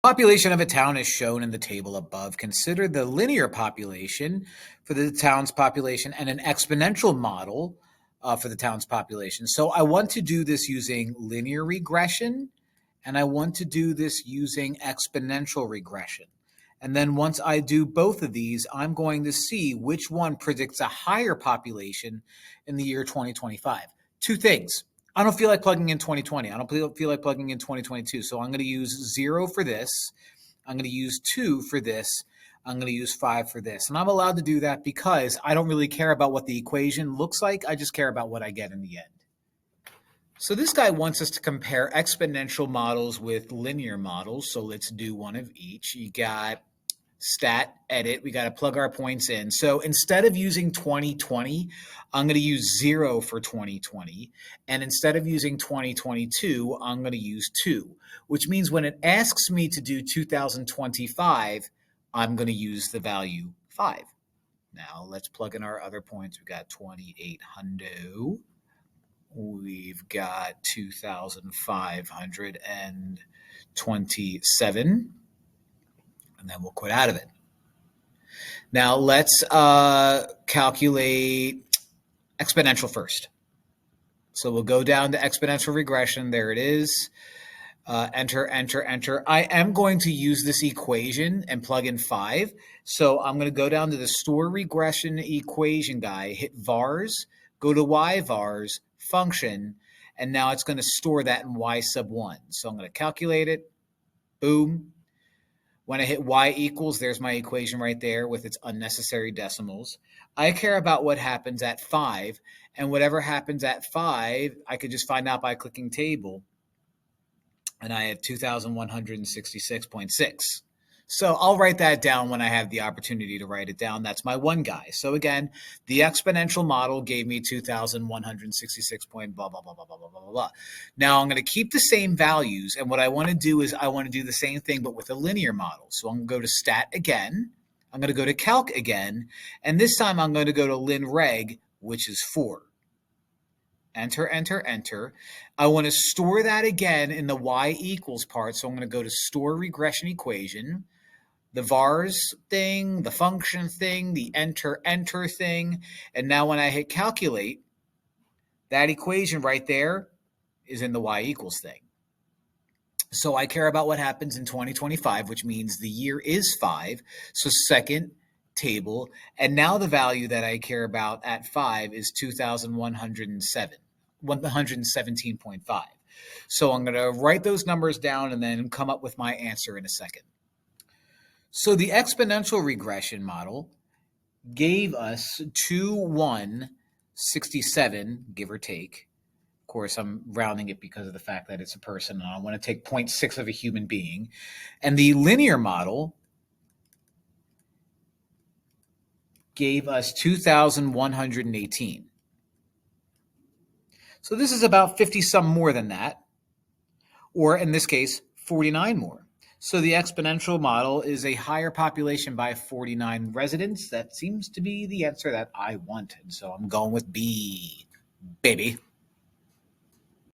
Population of a town is shown in the table above. Consider the linear population for the town's population and an exponential model for the town's population. So I want to do this using linear regression, and I want to do this using exponential regression. And then once I do both of these, I'm going to see which one predicts a higher population in the year 2025. Two things. I don't feel like plugging in 2020. I don't feel like plugging in 2022. So I'm going to use 0 for this. I'm going to use 2 for this. I'm going to use 5 for this. And I'm allowed to do that because I don't really care about what the equation looks like. I just care about what I get in the end. So this guy wants us to compare exponential models with linear models. So let's do one of each. You got stat, edit. We got to plug our points in. So instead of using 2020, I'm going to use 0 for 2020. And instead of using 2022, I'm going to use 2, which means when it asks me to do 2025, I'm going to use the value 5. Now let's plug in our other points. We've got 2,800. We've got 2,527. And then we'll quit out of it. Now let's calculate exponential first. So we'll go down to exponential regression. There it is. Enter, enter, enter. I am going to use this equation and plug in 5. So I'm going to go down to the store regression equation guy, hit vars, go to y vars, function, and now it's going to store that in y sub 1. So I'm going to calculate it. Boom. When I hit y equals, there's my equation right there with its unnecessary decimals. I care about what happens at 5, and whatever happens at 5, I could just find out by clicking table, and I have 2,166.6. So I'll write that down when I have the opportunity to write it down. That's my one guy. So again, the exponential model gave me 2,166 point blah, blah, blah, blah, blah, blah, blah, blah. Now I'm going to keep the same values. And what I want to do is I want to do the same thing, but with a linear model. So I'm going to go to stat again. I'm going to go to calc again. And this time I'm going to go to linreg, which is 4. Enter, enter, enter. I want to store that again in the y equals part. So I'm going to go to store regression equation, the vars thing, the function thing, the enter, enter thing. And now when I hit calculate, that equation right there is in the y equals thing. So I care about what happens in 2025, which means the year is 5. So second table. And now the value that I care about at 5 is 117.5. So I'm going to write those numbers down and then come up with my answer in a second. So the exponential regression model gave us 2,167, give or take. Of course, I'm rounding it because of the fact that it's a person, and I want to take 0.6 of a human being. And the linear model gave us 2,118. So this is about 50 some more than that, or in this case, 49 more. So the exponential model is a higher population by 49 residents. That seems to be the answer that I wanted. So I'm going with B, baby.